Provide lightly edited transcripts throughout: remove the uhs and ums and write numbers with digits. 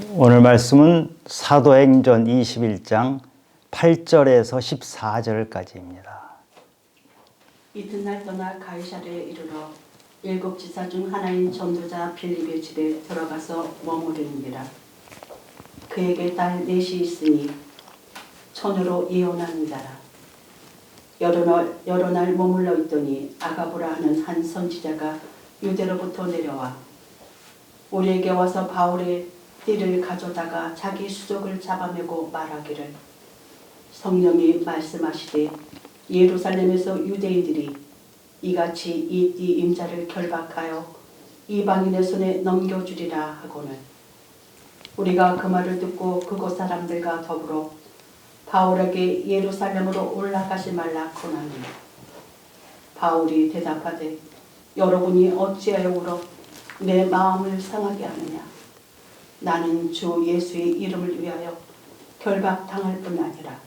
오늘 말씀은 사도행전 21장 8절에서 14절까지입니다. 이튿날 떠나 가이사랴에 이르러 일곱 지사 중 하나인 전도자 빌립의 집에 들어가서 머무르니라. 그에게 딸 넷이 있으니 처녀로 예언하는 자라. 여러 날 머물러 있더니 아가보라 하는 한 선지자가 유대로부터 내려와 우리에게 와서 바울의 띠를 가져다가 자기 수족을 잡아매고 말하기를, 성령이 말씀하시되 예루살렘에서 유대인들이 이같이 이 띠 임자를 결박하여 이방인의 손에 넘겨주리라 하고는 우리가 그 말을 듣고 그곳 사람들과 더불어 바울에게 예루살렘으로 올라가지 말라 권하니, 바울이 대답하되 여러분이 어찌하여 울어 내 마음을 상하게 하느냐. 나는 주 예수의 이름을 위하여 결박당할 뿐 아니라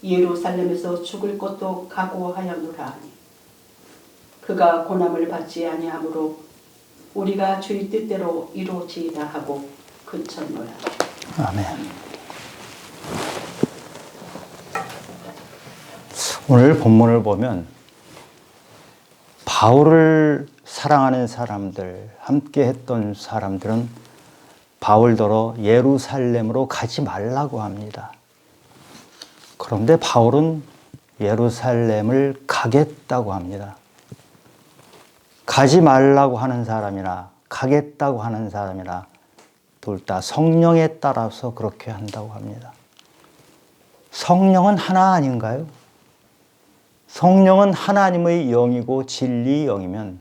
예루살렘에서 죽을 것도 각오하였노라 하니, 그가 고난을 받지 아니하므로 우리가 주의 뜻대로 이루어지이다 하고 그쳤노라. 아멘. 오늘 본문을 보면 바울을 사랑하는 사람들, 함께 했던 사람들은 바울더러 예루살렘으로 가지 말라고 합니다. 그런데 바울은 예루살렘을 가겠다고 합니다. 가지 말라고 하는 사람이나 가겠다고 하는 사람이나 둘 다 성령에 따라서 그렇게 한다고 합니다. 성령은 하나 아닌가요? 성령은 하나님의 영이고 진리의 영이면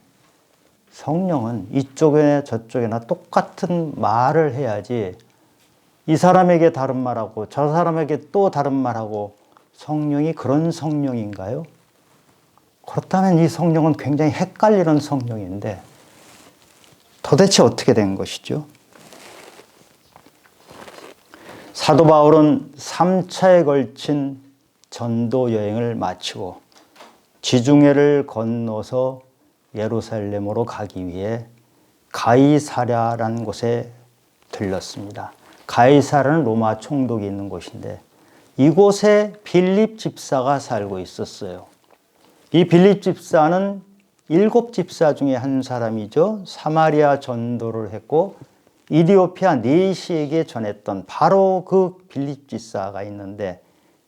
성령은 이쪽이나 저쪽이나 똑같은 말을 해야지, 이 사람에게 다른 말하고 저 사람에게 또 다른 말하고, 성령이 그런 성령인가요? 그렇다면 이 성령은 굉장히 헷갈리는 성령인데 도대체 어떻게 된 것이죠? 사도 바울은 3차에 걸친 전도 여행을 마치고 지중해를 건너서 예루살렘으로 가기 위해 가이사랴라는 곳에 들렀습니다. 가이사랴는 로마 총독이 있는 곳인데 이곳에 빌립 집사가 살고 있었어요. 이 빌립 집사는 7 집사 중에 한 사람이죠. 사마리아 전도를 했고 이디오피아 네시에게 전했던 바로 그 빌립 집사가 있는데,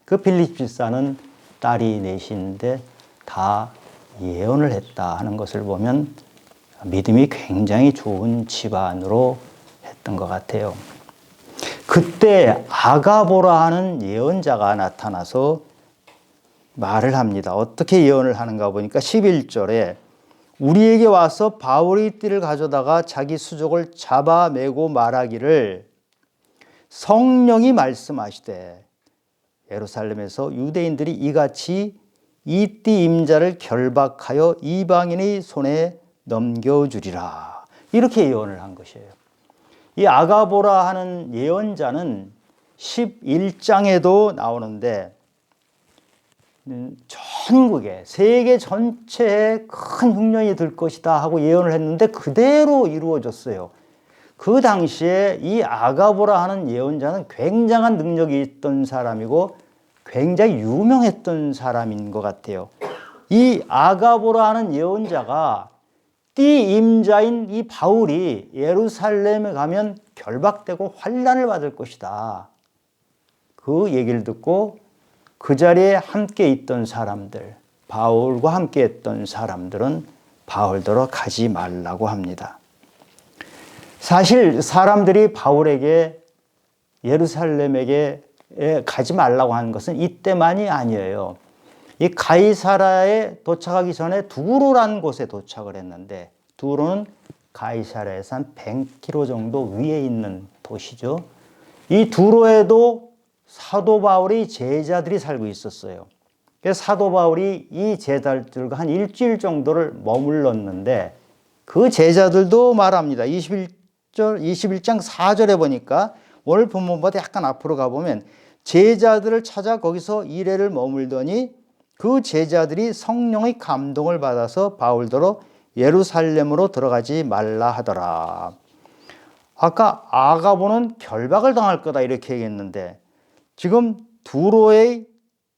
그 빌립 집사는 딸이 넷인데 다 예언을 했다 하는 것을 보면 믿음이 굉장히 좋은 집안으로 했던 것 같아요. 그때 아가보라 하는 예언자가 나타나서 말을 합니다. 어떻게 예언을 하는가 보니까 11절에 우리에게 와서 바울의 띠를 가져다가 자기 수족을 잡아매고 말하기를, 성령이 말씀하시되 예루살렘에서 유대인들이 이같이 이 띠 임자를 결박하여 이방인의 손에 넘겨주리라, 이렇게 예언을 한 것이에요. 이 아가보라 하는 예언자는 11장에도 나오는데 전국에, 세계 전체에 큰 흉년이 들 것이다 하고 예언을 했는데 그대로 이루어졌어요. 그 당시에 이 아가보라 하는 예언자는 굉장한 능력이 있던 사람이고 굉장히 유명했던 사람인 것 같아요. 이 아가보라 하는 예언자가 띠 임자인 이 바울이 예루살렘에 가면 결박되고 환난을 받을 것이다, 그 얘기를 듣고 그 자리에 함께 있던 사람들, 바울과 함께 했던 사람들은 바울더러 가지 말라고 합니다. 사실 사람들이 바울에게 예루살렘에게 가지 말라고 하는 것은 이때만이 아니에요. 이 가이사랴에 도착하기 전에 두로라는 곳에 도착을 했는데, 두로는 가이사랴에서 한 100km 정도 위에 있는 도시죠. 이 두로에도 사도 바울의 제자들이 살고 있었어요. 그래서 사도 바울이 이 제자들과 한 일주일 정도를 머물렀는데 그 제자들도 말합니다. 21장 4절에 보니까 오늘 본문보다 약간 앞으로 가보면 제자들을 찾아 거기서 이래를 머물더니 그 제자들이 성령의 감동을 받아서 바울더러 예루살렘으로 들어가지 말라 하더라. 아까 아가보는 결박을 당할 거다 이렇게 얘기했는데 지금 두로의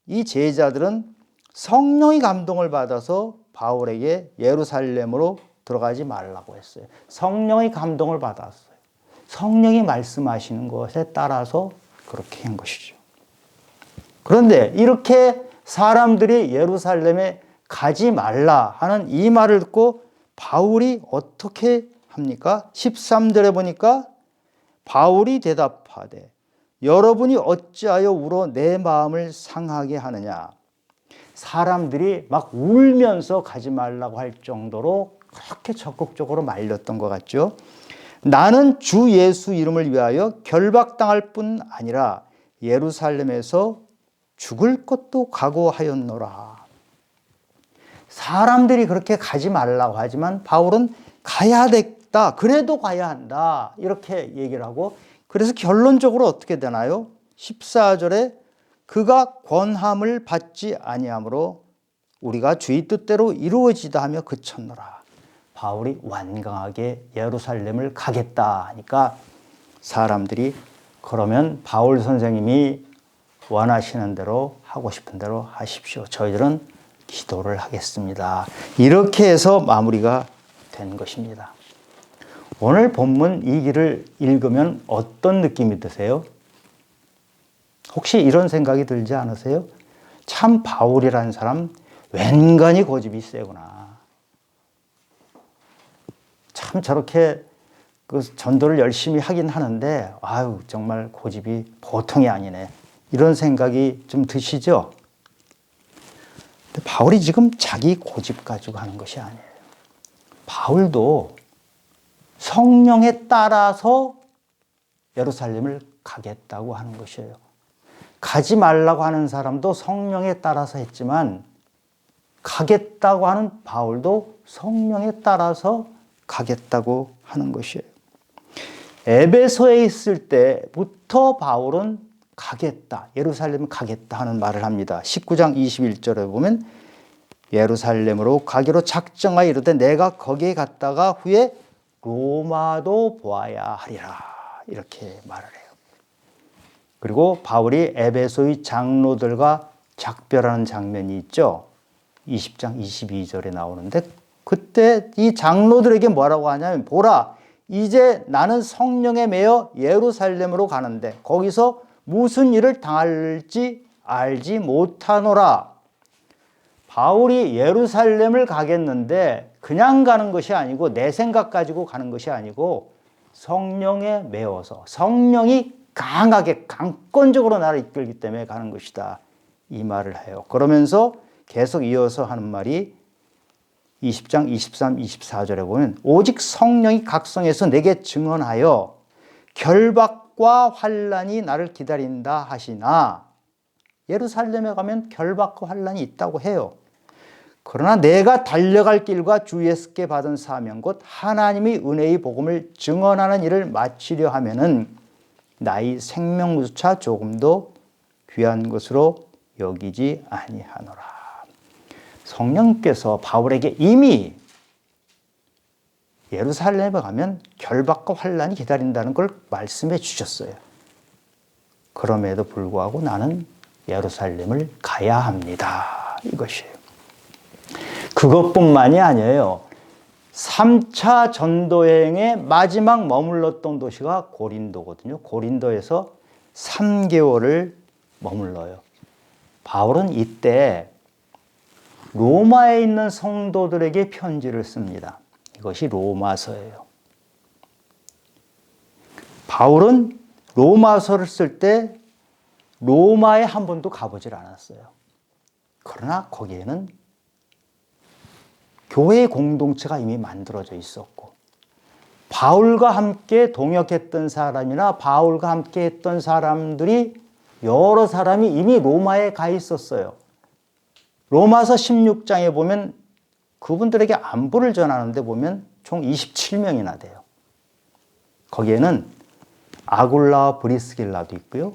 이 제자들은 성령의 감동을 받아서 바울에게 예루살렘으로 들어가지 말라고 했어요. 성령의 감동을 받았어요. 성령이 말씀하시는 것에 따라서 그렇게 한 것이죠. 그런데 이렇게 사람들이 예루살렘에 가지 말라 하는 이 말을 듣고 바울이 어떻게 합니까? 13절에 보니까 바울이 대답하되 여러분이 어찌하여 울어 내 마음을 상하게 하느냐. 사람들이 막 울면서 가지 말라고 할 정도로 그렇게 적극적으로 말렸던 것 같죠. 나는 주 예수 이름을 위하여 결박당할 뿐 아니라 예루살렘에서 죽을 것도 각오하였노라. 사람들이 그렇게 가지 말라고 하지만 바울은 가야 됐다. 그래도 가야 한다. 이렇게 얘기를 하고 그래서 결론적으로 어떻게 되나요? 14절에 그가 권함을 받지 아니하므로 우리가 주의 뜻대로 이루어지다 하며 그쳤노라. 바울이 완강하게 예루살렘을 가겠다 하니까 사람들이 그러면 바울 선생님이 원하시는 대로 하고 싶은 대로 하십시오. 저희들은 기도를 하겠습니다. 이렇게 해서 마무리가 된 것입니다. 오늘 본문 이 길을 읽으면 어떤 느낌이 드세요? 혹시 이런 생각이 들지 않으세요? 참 바울이라는 사람 웬간히 고집이 세구나. 참 저렇게 그 전도를 열심히 하긴 하는데 아유 정말 고집이 보통이 아니네. 이런 생각이 좀 드시죠? 근데 바울이 지금 자기 고집 가지고 하는 것이 아니에요. 바울도 성령에 따라서 예루살렘을 가겠다고 하는 것이에요. 가지 말라고 하는 사람도 성령에 따라서 했지만 가겠다고 하는 바울도 성령에 따라서 가겠다고 하는 것이에요. 에베소에 있을 때부터 바울은 가겠다, 예루살렘 가겠다 하는 말을 합니다. 19장 21절에 보면 예루살렘으로 가기로 작정하여 이르되 내가 거기에 갔다가 후에 로마도 보아야 하리라 이렇게 말을 해요. 그리고 바울이 에베소의 장로들과 작별하는 장면이 있죠. 20장 22절에 나오는데 그때 이 장로들에게 뭐라고 하냐면 보라 이제 나는 성령에 매여 예루살렘으로 가는데 거기서 무슨 일을 당할지 알지 못하노라. 바울이 예루살렘을 가겠는데 그냥 가는 것이 아니고 내 생각 가지고 가는 것이 아니고 성령에 매워서 성령이 강하게 강권적으로 나를 이끌기 때문에 가는 것이다. 이 말을 해요. 그러면서 계속 이어서 하는 말이 20장 23, 24절에 보면 오직 성령이 각성해서 내게 증언하여 결박과 환난이 나를 기다린다 하시나 예루살렘에 가면 결박과 환난이 있다고 해요. 그러나 내가 달려갈 길과 주 예수께 받은 사명 곧 하나님의 은혜의 복음을 증언하는 일을 마치려 하면은 나의 생명조차 조금도 귀한 것으로 여기지 아니하노라. 성령께서 바울에게 이미 예루살렘에 가면 결박과 환난이 기다린다는 걸 말씀해 주셨어요. 그럼에도 불구하고 나는 예루살렘을 가야 합니다. 이것이에요. 그것뿐만이 아니에요. 3차 전도여행의 마지막 머물렀던 도시가 고린도거든요. 고린도에서 3개월을 머물러요. 바울은 이때 로마에 있는 성도들에게 편지를 씁니다. 이것이 로마서예요. 바울은 로마서를 쓸 때 로마에 한 번도 가보질 않았어요. 그러나 거기에는 교회 공동체가 이미 만들어져 있었고 바울과 함께 동역했던 사람이나 바울과 함께 했던 사람들이 여러 사람이 이미 로마에 가 있었어요. 로마서 16장에 보면 그분들에게 안부를 전하는데 보면 총 27명이나 돼요. 거기에는 아굴라와 브리스길라도 있고요.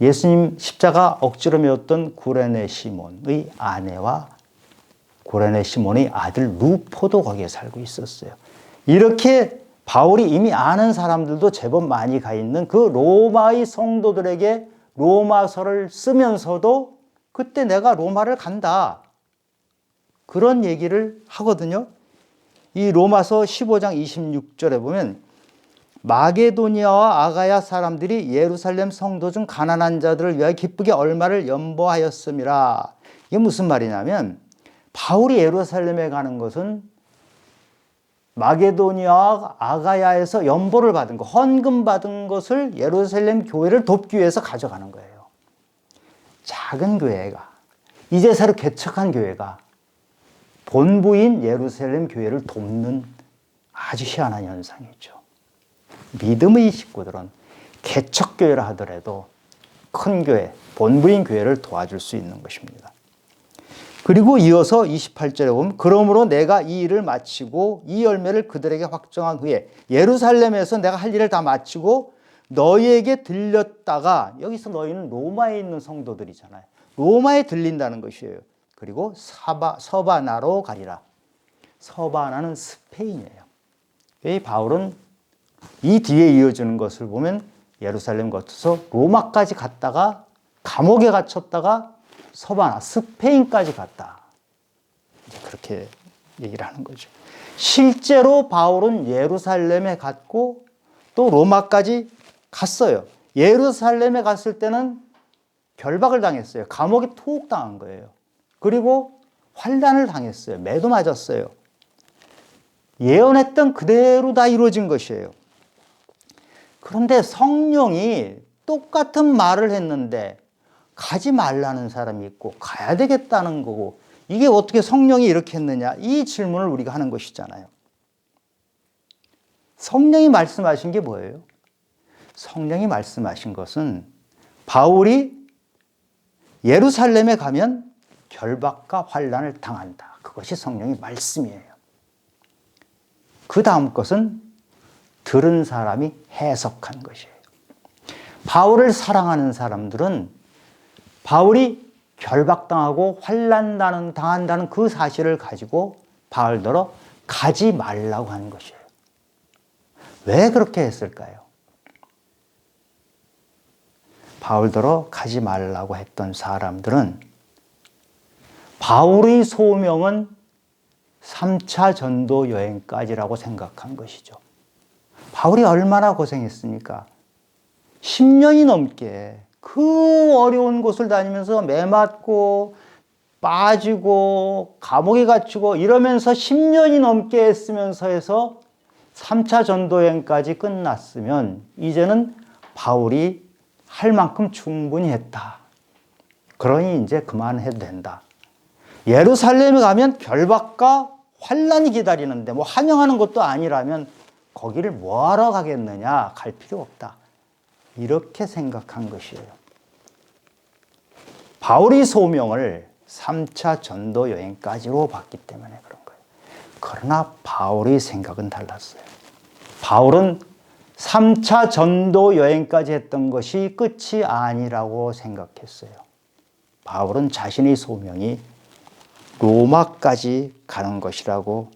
예수님 십자가 억지로 메었던 구레네 시몬의 아내와 구레네 시몬의 아들 루포도 거기에 살고 있었어요. 이렇게 바울이 이미 아는 사람들도 제법 많이 가 있는 그 로마의 성도들에게 로마서를 쓰면서도 그때 내가 로마를 간다. 그런 얘기를 하거든요. 이 로마서 15장 26절에 보면 마게도니아와 아가야 사람들이 예루살렘 성도 중 가난한 자들을 위하여 기쁘게 얼마를 연보하였음이라. 이게 무슨 말이냐면 바울이 예루살렘에 가는 것은 마게도니아와 아가야에서 연보를 받은 것, 헌금 받은 것을 예루살렘 교회를 돕기 위해서 가져가는 거예요. 작은 교회가, 이제 새로 개척한 교회가 본부인 예루살렘 교회를 돕는 아주 희한한 현상이죠. 믿음의 식구들은 개척교회라 하더라도 큰 교회, 본부인 교회를 도와줄 수 있는 것입니다. 그리고 이어서 28절에 보면 그러므로 내가 이 일을 마치고 이 열매를 그들에게 확정한 후에 예루살렘에서 내가 할 일을 다 마치고 너희에게 들렸다가, 여기서 너희는 로마에 있는 성도들이잖아요. 로마에 들린다는 것이에요. 그리고 서바나로 가리라. 서바나는 스페인이에요. 이 바울은 이 뒤에 이어지는 것을 보면 예루살렘 거쳐서 로마까지 갔다가 감옥에 갇혔다가 서바나, 스페인까지 갔다. 이제 그렇게 얘기를 하는 거죠. 실제로 바울은 예루살렘에 갔고 또 로마까지 갔어요. 예루살렘에 갔을 때는 결박을 당했어요. 감옥에 투옥당한 거예요. 그리고 환난을 당했어요. 매도 맞았어요. 예언했던 그대로 다 이루어진 것이에요. 그런데 성령이 똑같은 말을 했는데 가지 말라는 사람이 있고 가야 되겠다는 거고, 이게 어떻게 성령이 이렇게 했느냐, 이 질문을 우리가 하는 것이잖아요. 성령이 말씀하신 게 뭐예요? 성령이 말씀하신 것은 바울이 예루살렘에 가면 결박과 환난을 당한다. 그것이 성령의 말씀이에요. 그 다음 것은 들은 사람이 해석한 것이에요. 바울을 사랑하는 사람들은 바울이 결박당하고 환난 당한다는 그 사실을 가지고 바울더러 가지 말라고 하는 것이에요. 왜 그렇게 했을까요? 바울더러 가지 말라고 했던 사람들은 바울의 소명은 3차 전도 여행까지라고 생각한 것이죠. 바울이 얼마나 고생했습니까? 10년이 넘게 그 어려운 곳을 다니면서 매 맞고 빠지고 감옥에 갇히고 이러면서 10년이 넘게 했으면서 해서 3차 전도여행까지 끝났으면 이제는 바울이 할 만큼 충분히 했다. 그러니 이제 그만해도 된다. 예루살렘에 가면 결박과 환난이 기다리는데 뭐 환영하는 것도 아니라면 거기를 뭐하러 가겠느냐, 갈 필요 없다. 이렇게 생각한 것이에요. 바울의 소명을 3차 전도 여행까지로 봤기 때문에 그런 거예요. 그러나 바울의 생각은 달랐어요. 바울은 3차 전도 여행까지 했던 것이 끝이 아니라고 생각했어요. 바울은 자신의 소명이 로마까지 가는 것이라고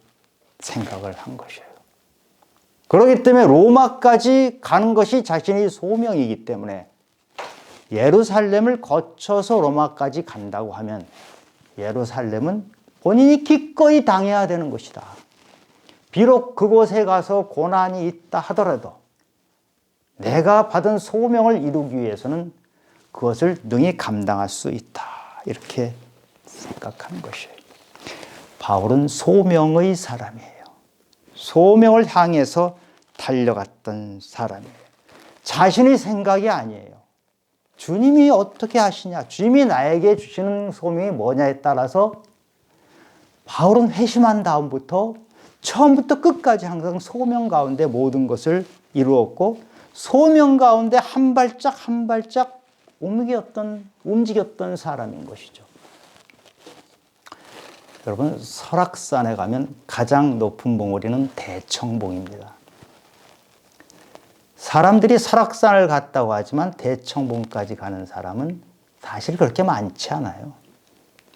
생각을 한 것이에요. 그렇기 때문에 로마까지 가는 것이 자신의 소명이기 때문에 예루살렘을 거쳐서 로마까지 간다고 하면 예루살렘은 본인이 기꺼이 당해야 되는 것이다. 비록 그곳에 가서 고난이 있다 하더라도 내가 받은 소명을 이루기 위해서는 그것을 능히 감당할 수 있다. 이렇게 생각하는 것이에요. 바울은 소명의 사람이에요. 소명을 향해서 달려갔던 사람이에요. 자신의 생각이 아니에요. 주님이 어떻게 하시냐, 주님이 나에게 주시는 소명이 뭐냐에 따라서 바울은 회심한 다음부터 처음부터 끝까지 항상 소명 가운데 모든 것을 이루었고 소명 가운데 한 발짝 한 발짝 움직였던 사람인 것이죠. 여러분, 설악산에 가면 가장 높은 봉우리는 대청봉입니다. 사람들이 설악산을 갔다고 하지만 대청봉까지 가는 사람은 사실 그렇게 많지 않아요.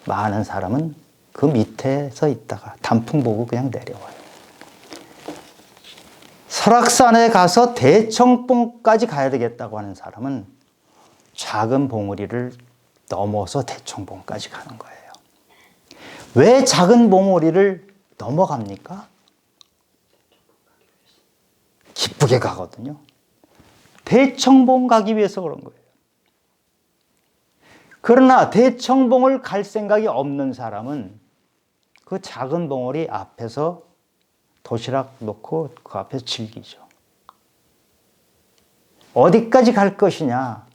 많은 사람은 그 밑에서 있다가 단풍 보고 그냥 내려와요. 설악산에 가서 대청봉까지 가야 되겠다고 하는 사람은 작은 봉우리를 넘어서 대청봉까지 가는 거예요. 왜 작은 봉우리를 넘어갑니까? 기쁘게 가거든요. 대청봉 가기 위해서 그런 거예요. 그러나 대청봉을 갈 생각이 없는 사람은 그 작은 봉우리 앞에서 도시락 놓고 그 앞에서 즐기죠. 어디까지 갈 것이냐?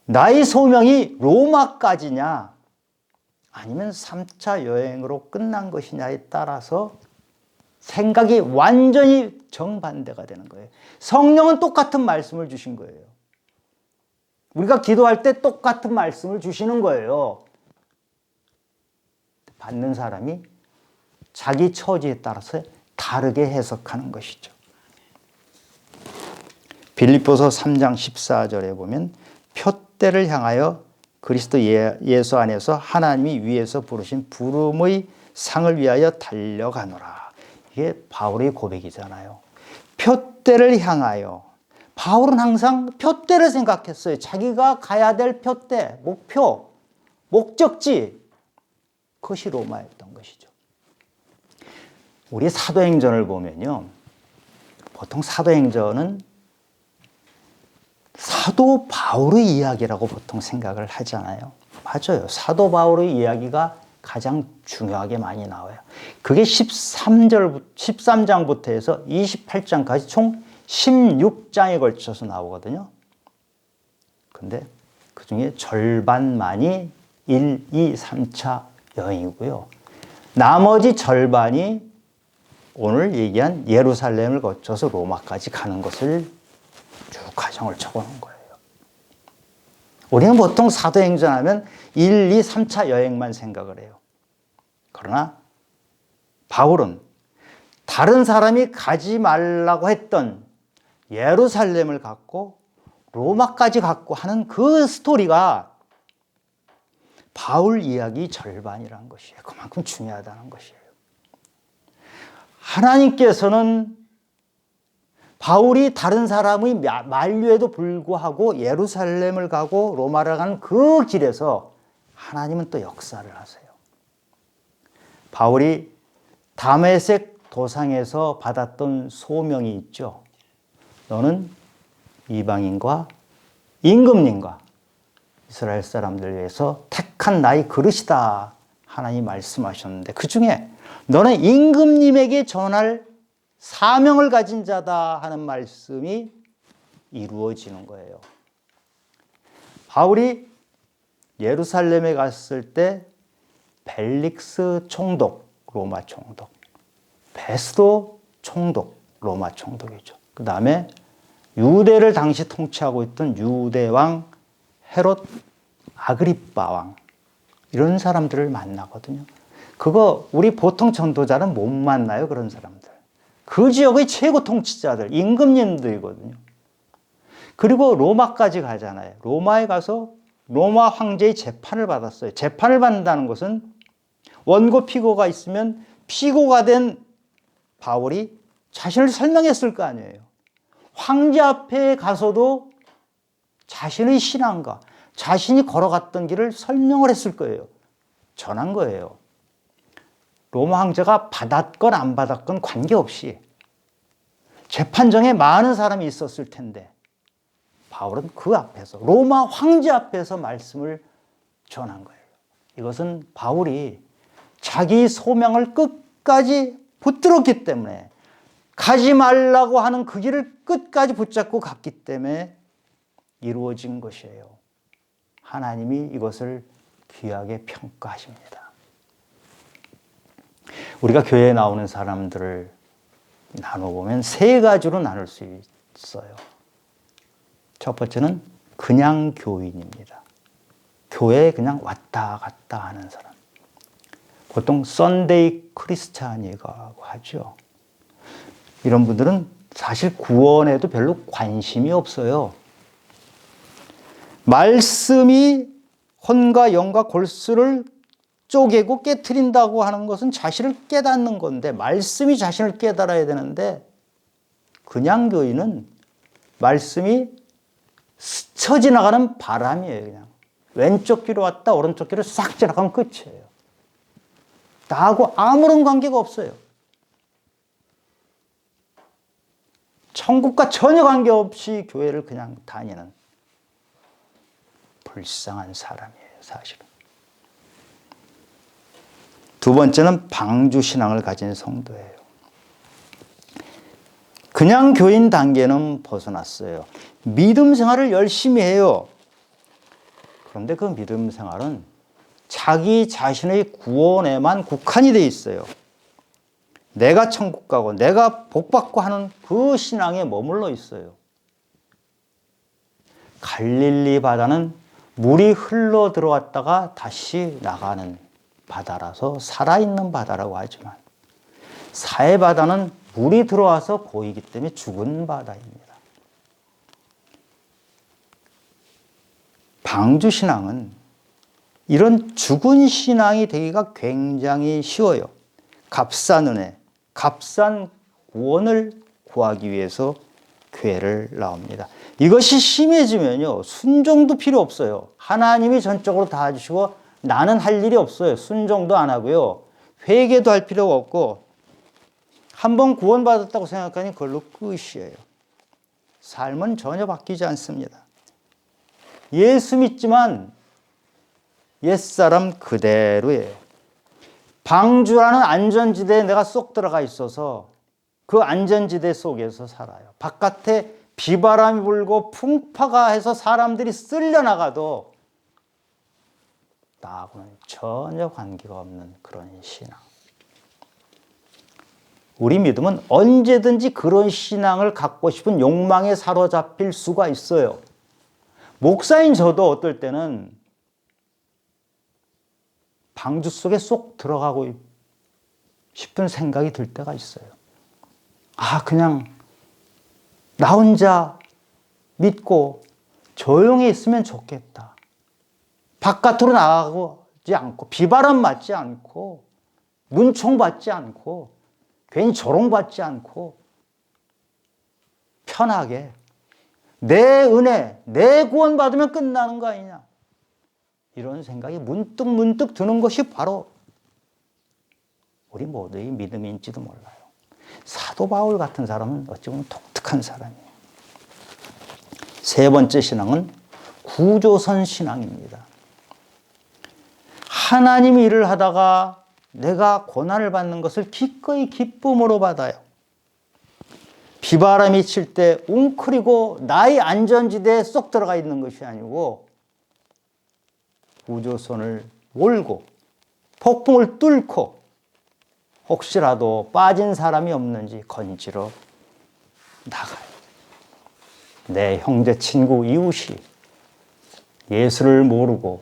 나의 소명이 로마까지냐? 아니면 3차 여행으로 끝난 것이냐에 따라서 생각이 완전히 정반대가 되는 거예요. 성령은 똑같은 말씀을 주신 거예요. 우리가 기도할 때 똑같은 말씀을 주시는 거예요. 받는 사람이 자기 처지에 따라서 다르게 해석하는 것이죠. 빌립보서 3장 14절에 보면 표대를 향하여 그리스도 예수 안에서 하나님이 위에서 부르신 부름의 상을 위하여 달려가노라. 이게 바울의 고백이잖아요. 표대를 향하여. 바울은 항상 표대를 생각했어요. 자기가 가야 될 표대, 목표, 목적지. 그것이 로마였던 것이죠. 우리 사도행전을 보면요. 보통 사도행전은 사도 바울의 이야기라고 보통 생각을 하잖아요. 맞아요. 사도 바울의 이야기가 가장 중요하게 많이 나와요. 그게 13장부터 해서 28장까지 총 16장에 걸쳐서 나오거든요. 근데 그 중에 절반만이 1, 2, 3차 여행이고요. 나머지 절반이 오늘 얘기한 예루살렘을 거쳐서 로마까지 가는 것을 쭉 과정을 적어놓은 거예요. 우리는 보통 사도행전 하면 1, 2, 3차 여행만 생각을 해요. 그러나 바울은 다른 사람이 가지 말라고 했던 예루살렘을 갖고 로마까지 갖고 하는 그 스토리가 바울 이야기 절반이라는 것이에요. 그만큼 중요하다는 것이에요. 하나님께서는 바울이 다른 사람의 만류에도 불구하고 예루살렘을 가고 로마를 가는 그 길에서 하나님은 또 역사를 하세요. 바울이 다메섹 도상에서 받았던 소명이 있죠. 너는 이방인과 임금님과 이스라엘 사람들 위해서 택한 나의 그릇이다. 하나님 말씀하셨는데 그 중에 너는 임금님에게 전할 사명을 가진 자다 하는 말씀이 이루어지는 거예요. 바울이 예루살렘에 갔을 때 벨릭스 총독, 로마 총독, 베스도 총독, 로마 총독이죠. 그 다음에 유대를 당시 통치하고 있던 유대 왕 헤롯 아그리빠 왕, 이런 사람들을 만나거든요. 그거 우리 보통 전도자는 못 만나요. 그런 사람들. 그 지역의 최고 통치자들, 임금님들이거든요. 그리고 로마까지 가잖아요. 로마에 가서 로마 황제의 재판을 받았어요. 재판을 받는다는 것은 원고 피고가 있으면 피고가 된 바울이 자신을 설명했을 거 아니에요. 황제 앞에 가서도 자신의 신앙과 자신이 걸어갔던 길을 설명을 했을 거예요. 전한 거예요. 로마 황제가 받았건 안 받았건 관계없이 재판정에 많은 사람이 있었을 텐데 바울은 그 앞에서 로마 황제 앞에서 말씀을 전한 거예요. 이것은 바울이 자기 소명을 끝까지 붙들었기 때문에 가지 말라고 하는 그 길을 끝까지 붙잡고 갔기 때문에 이루어진 것이에요. 하나님이 이것을 귀하게 평가하십니다. 우리가 교회에 나오는 사람들을 나눠보면 세 가지로 나눌 수 있어요. 첫 번째는 그냥 교인입니다. 교회에 그냥 왔다 갔다 하는 사람. 보통 썬데이 크리스찬이라고 하죠. 이런 분들은 사실 구원에도 별로 관심이 없어요. 말씀이 혼과 영과 골수를 쪼개고 깨트린다고 하는 것은 자신을 깨닫는 건데 말씀이 자신을 깨달아야 되는데 그냥 교인은 말씀이 스쳐 지나가는 바람이에요. 그냥 왼쪽 귀로 왔다 오른쪽 귀로 싹 지나가면 끝이에요. 나하고 아무런 관계가 없어요. 천국과 전혀 관계없이 교회를 그냥 다니는 불쌍한 사람이에요, 사실은. 두 번째는 방주신앙을 가진 성도예요. 그냥 교인 단계는 벗어났어요. 믿음 생활을 열심히 해요. 그런데 그 믿음 생활은 자기 자신의 구원에만 국한이 돼 있어요. 내가 천국 가고 내가 복 받고 하는 그 신앙에 머물러 있어요. 갈릴리 바다는 물이 흘러 들어왔다가 다시 나가는 바다라서 살아있는 바다라고 하지만 사해 바다는 물이 들어와서 고이기 때문에 죽은 바다입니다. 방주신앙은 이런 죽은 신앙이 되기가 굉장히 쉬워요. 값싼 은혜, 값싼 구원을 구하기 위해서 교회를 나옵니다. 이것이 심해지면요, 순종도 필요 없어요. 하나님이 전적으로 다 해주시고 나는 할 일이 없어요. 순종도 안 하고요. 회개도 할 필요가 없고 한번 구원받았다고 생각하니 그걸로 끝이에요. 삶은 전혀 바뀌지 않습니다. 예수 믿지만 옛사람 그대로예요. 방주라는 안전지대에 내가 쏙 들어가 있어서 그 안전지대 속에서 살아요. 바깥에 비바람이 불고 풍파가 해서 사람들이 쓸려나가도 나하고는 전혀 관계가 없는 그런 신앙. 우리 믿음은 언제든지 그런 신앙을 갖고 싶은 욕망에 사로잡힐 수가 있어요. 목사인 저도 어떨 때는 방주 속에 쏙 들어가고 싶은 생각이 들 때가 있어요. 그냥 나 혼자 믿고 조용히 있으면 좋겠다. 바깥으로 나가지 않고 비바람 맞지 않고 문총 받지 않고 괜히 조롱받지 않고 편하게 내 은혜, 내 구원 받으면 끝나는 거 아니냐. 이런 생각이 문득 드는 것이 바로 우리 모두의 믿음인지도 몰라요. 사도 바울 같은 사람은 어찌 보면 독특한 사람이에요. 세 번째 신앙은 구조선 신앙입니다. 하나님이 일을 하다가 내가 고난을 받는 것을 기꺼이 기쁨으로 받아요. 비바람이 칠 때 웅크리고 나의 안전지대에 쏙 들어가 있는 것이 아니고 구조선을 몰고 폭풍을 뚫고 혹시라도 빠진 사람이 없는지 건지러 나가요. 내 형제, 친구, 이웃이 예수를 모르고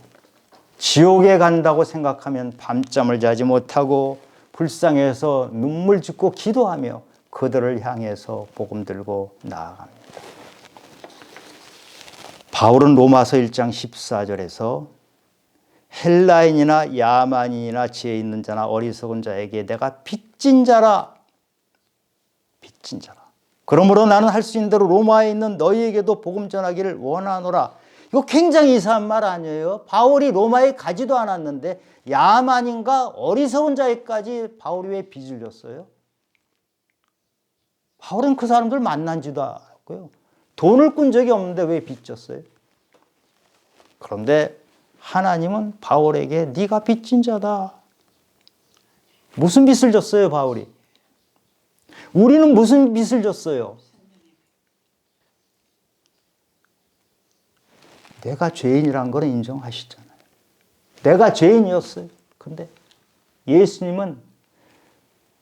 지옥에 간다고 생각하면 밤잠을 자지 못하고 불쌍해서 눈물 짓고 기도하며 그들을 향해서 복음 들고 나아갑니다. 바울은 로마서 1장 14절에서 헬라인이나 야만인이나 지혜 있는 자나 어리석은 자에게 내가 빚진 자라. 빚진 자라. 그러므로 나는 할 수 있는 대로 로마에 있는 너희에게도 복음 전하기를 원하노라. 이거 굉장히 이상한 말 아니에요? 바울이 로마에 가지도 않았는데 야만인과 어리석은 자에까지 바울이 왜 빚을 졌어요? 바울은 그 사람들 만난지도 않았고요. 돈을 꾼 적이 없는데 왜 빚 졌어요? 그런데 하나님은 바울에게 네가 빚진 자다. 무슨 빚을 졌어요, 바울이? 우리는 무슨 빚을 졌어요? 내가 죄인이란 걸 인정하시잖아요. 내가 죄인이었어요. 근데 예수님은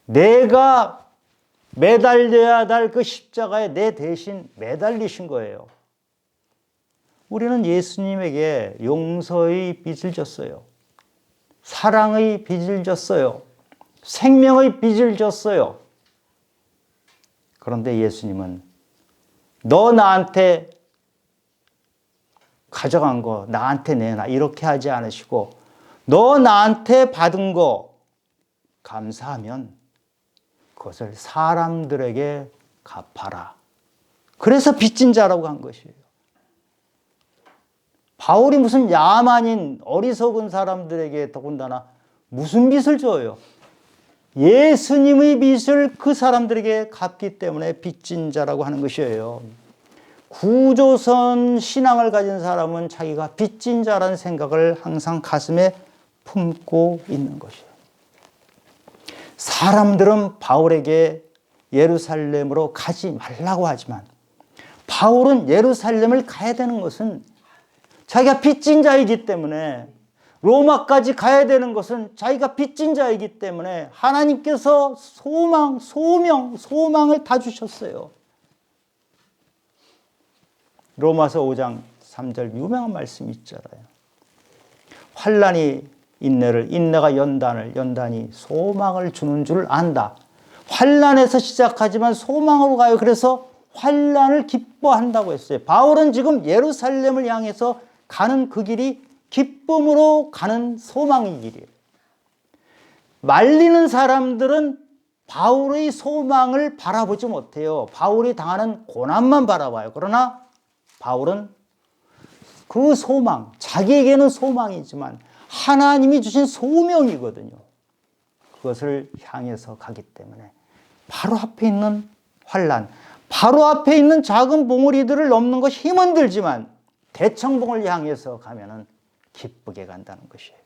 내가 매달려야 할 그 십자가에 내 대신 매달리신 거예요. 우리는 예수님에게 용서의 빚을 졌어요. 사랑의 빚을 졌어요. 생명의 빚을 졌어요. 그런데 예수님은 너 나한테 가져간 거 나한테 내놔 이렇게 하지 않으시고 너 나한테 받은 거 감사하면 그것을 사람들에게 갚아라. 그래서 빚진 자라고 한 것이에요. 바울이 무슨 야만인 어리석은 사람들에게 더군다나 무슨 빚을 져요? 예수님의 빚을 그 사람들에게 갚기 때문에 빚진 자라고 하는 것이에요. 구조선 신앙을 가진 사람은 자기가 빚진 자라는 생각을 항상 가슴에 품고 있는 것이에요. 사람들은 바울에게 예루살렘으로 가지 말라고 하지만 바울은 예루살렘을 가야 되는 것은 자기가 빚진 자이기 때문에, 로마까지 가야 되는 것은 자기가 빚진 자이기 때문에 하나님께서 소망을 다 주셨어요. 로마서 5장 3절 유명한 말씀이 있잖아요. 환난이 인내를, 인내가 연단을, 연단이 소망을 주는 줄 안다. 환난에서 시작하지만 소망으로 가요. 그래서 환난을 기뻐한다고 했어요. 바울은 지금 예루살렘을 향해서 가는 그 길이 기쁨으로 가는 소망의 길이에요. 말리는 사람들은 바울의 소망을 바라보지 못해요. 바울이 당하는 고난만 바라봐요. 그러나 바울은 그 소망, 자기에게는 소망이지만 하나님이 주신 소명이거든요. 그것을 향해서 가기 때문에 바로 앞에 있는 환난, 바로 앞에 있는 작은 봉우리들을 넘는 것이 힘은 들지만 대청봉을 향해서 가면은 기쁘게 간다는 것이에요.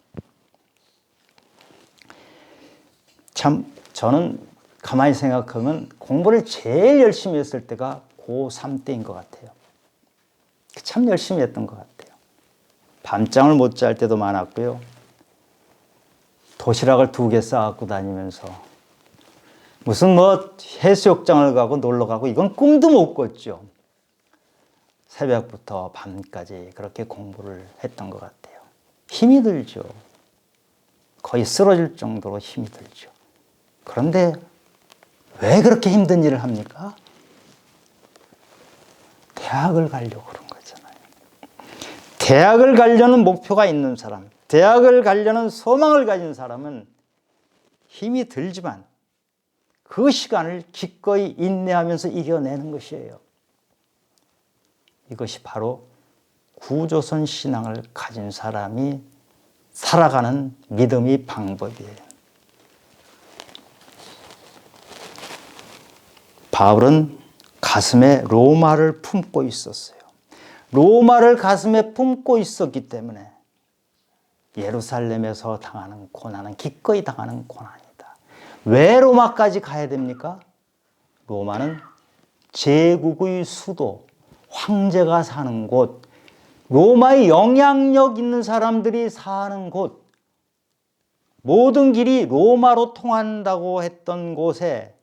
참 저는 가만히 생각하면 공부를 제일 열심히 했을 때가 고3 때인 것 같아요. 참 열심히 했던 것 같아요. 밤잠을 못 잘 때도 많았고요. 도시락을 2개 싸갖고 다니면서 무슨 해수욕장을 가고 놀러 가고 이건 꿈도 못 꿨죠. 새벽부터 밤까지 그렇게 공부를 했던 것 같아요. 힘이 들죠. 거의 쓰러질 정도로 힘이 들죠. 그런데 왜 그렇게 힘든 일을 합니까? 대학을 가려고 그런 거잖아요. 대학을 가려는 목표가 있는 사람, 대학을 가려는 소망을 가진 사람은 힘이 들지만 그 시간을 기꺼이 인내하면서 이겨내는 것이에요. 이것이 바로 구조선 신앙을 가진 사람이 살아가는 믿음의 방법이에요. 바울은 가슴에 로마를 품고 있었어요. 로마를 가슴에 품고 있었기 때문에 예루살렘에서 당하는 고난은 기꺼이 당하는 고난이다. 왜 로마까지 가야 됩니까? 로마는 제국의 수도, 황제가 사는 곳, 로마의 영향력 있는 사람들이 사는 곳, 모든 길이 로마로 통한다고 했던 곳에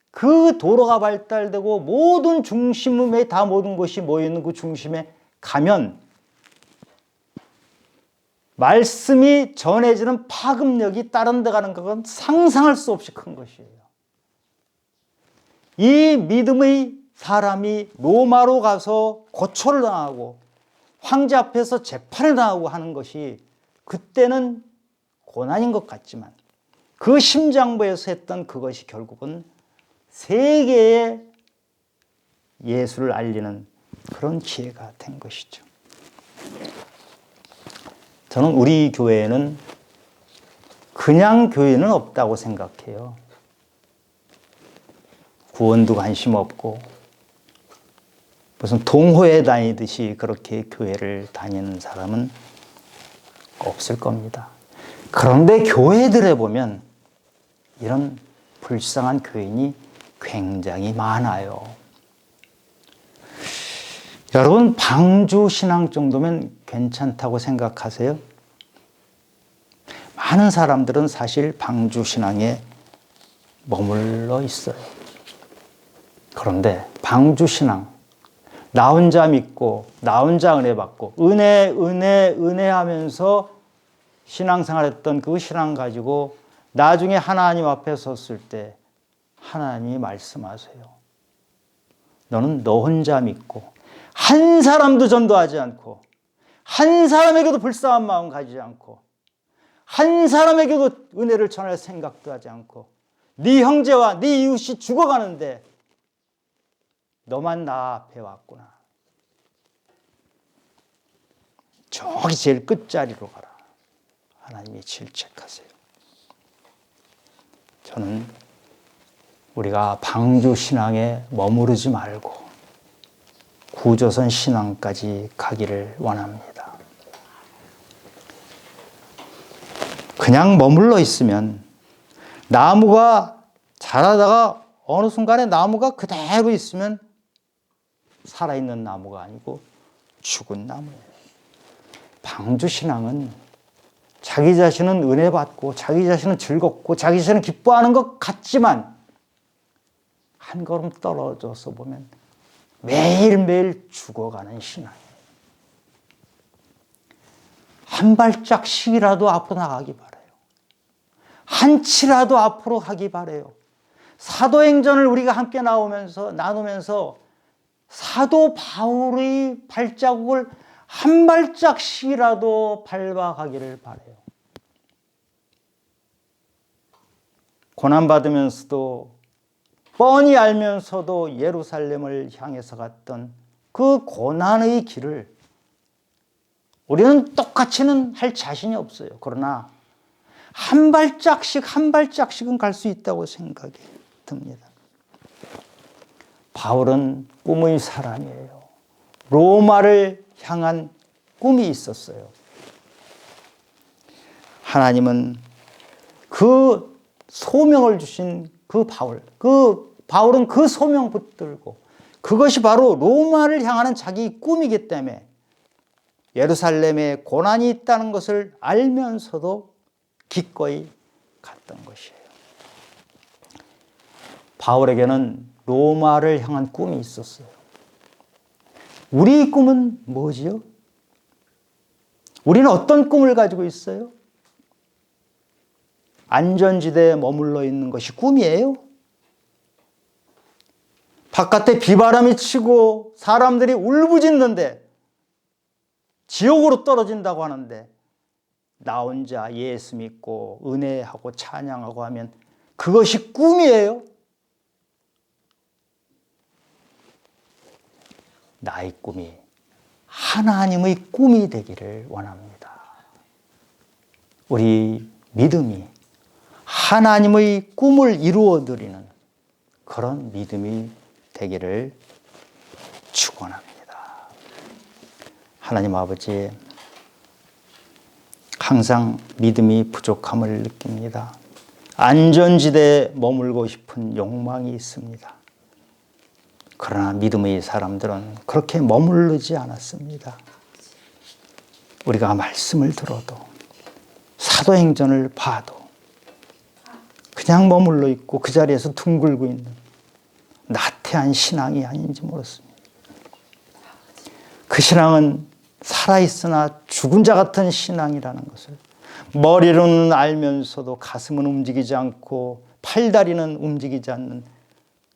그 도로가 발달되고 모든 중심에 다 모든 것이 모여있는 그 중심에 가면 말씀이 전해지는 파급력이 다른 데 가는 것은 상상할 수 없이 큰 것이에요. 이 믿음의 사람이 로마로 가서 고초를 당하고 황제 앞에서 재판을 당하고 하는 것이 그때는 고난인 것 같지만 그 심장부에서 했던 그것이 결국은 세계에 예수를 알리는 그런 기회가 된 것이죠. 저는 우리 교회에는 그냥 교회는 없다고 생각해요. 구원도 관심 없고 무슨 동호회 다니듯이 그렇게 교회를 다니는 사람은 없을 겁니다. 그런데 교회들에 보면 이런 불쌍한 교인이 굉장히 많아요. 여러분, 방주 신앙 정도면 괜찮다고 생각하세요? 많은 사람들은 사실 방주 신앙에 머물러 있어요. 그런데 방주 신앙, 나 혼자 믿고 나 혼자 은혜 받고 은혜 하면서 신앙생활했던 그 신앙 가지고 나중에 하나님 앞에 섰을 때 하나님이 말씀하세요. 너는 너 혼자 믿고 한 사람도 전도하지 않고 한 사람에게도 불쌍한 마음 가지지 않고 한 사람에게도 은혜를 전할 생각도 하지 않고 네 형제와 네 이웃이 죽어가는데 너만 나 앞에 왔구나. 저기 제일 끝자리로 가라. 하나님이 질책하세요. 저는 우리가 방주 신앙에 머무르지 말고 구조선 신앙까지 가기를 원합니다. 그냥 머물러 있으면 나무가 자라다가 어느 순간에 나무가 그대로 있으면 살아있는 나무가 아니고 죽은 나무예요. 방주신앙은 자기 자신은 은혜 받고 자기 자신은 즐겁고 자기 자신은 기뻐하는 것 같지만 한 걸음 떨어져서 보면 매일매일 죽어가는 신앙이에요. 한 발짝씩이라도 앞으로 나가기 바라요. 한 치라도 앞으로 가기 바라요. 사도행전을 우리가 함께 나누면서 사도 바울의 발자국을 한 발짝씩이라도 밟아가기를 바라요. 고난받으면서도 뻔히 알면서도 예루살렘을 향해서 갔던 그 고난의 길을 우리는 똑같이는 할 자신이 없어요. 그러나 한 발짝씩은 갈 수 있다고 생각이 듭니다. 바울은 꿈의 사람이에요. 로마를 향한 꿈이 있었어요. 하나님은 그 소명을 주신 바울은 그 소명 붙들고 그것이 바로 로마를 향하는 자기 꿈이기 때문에 예루살렘에 고난이 있다는 것을 알면서도 기꺼이 갔던 것이에요. 바울에게는 로마를 향한 꿈이 있었어요. 우리의 꿈은 뭐지요? 우리는 어떤 꿈을 가지고 있어요? 안전지대에 머물러 있는 것이 꿈이에요? 바깥에 비바람이 치고 사람들이 울부짖는데 지옥으로 떨어진다고 하는데 나 혼자 예수 믿고 은혜하고 찬양하고 하면 그것이 꿈이에요? 나의 꿈이 하나님의 꿈이 되기를 원합니다. 우리 믿음이 하나님의 꿈을 이루어드리는 그런 믿음이 되기를 축원합니다. 하나님 아버지, 항상 믿음이 부족함을 느낍니다. 안전지대에 머물고 싶은 욕망이 있습니다. 그러나 믿음의 사람들은 그렇게 머무르지 않았습니다. 우리가 말씀을 들어도 사도행전을 봐도 그냥 머물러 있고 그 자리에서 둥글고 있는 나태한 신앙이 아닌지 모르겠습니다. 그 신앙은 살아있으나 죽은 자 같은 신앙이라는 것을 머리로는 알면서도 가슴은 움직이지 않고 팔다리는 움직이지 않는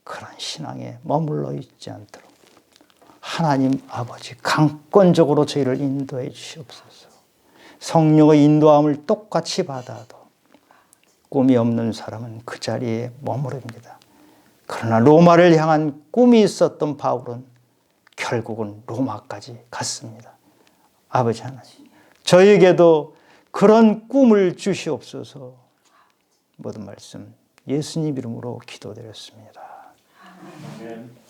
그런 신앙에 머물러 있지 않도록 하나님 아버지 강권적으로 저희를 인도해 주시옵소서. 성령의 인도함을 똑같이 받아도 꿈이 없는 사람은 그 자리에 머무릅니다. 그러나 로마를 향한 꿈이 있었던 바울은 결국은 로마까지 갔습니다. 아버지 하나님, 저에게도 그런 꿈을 주시옵소서. 모든 말씀 예수님 이름으로 기도드렸습니다. 아멘.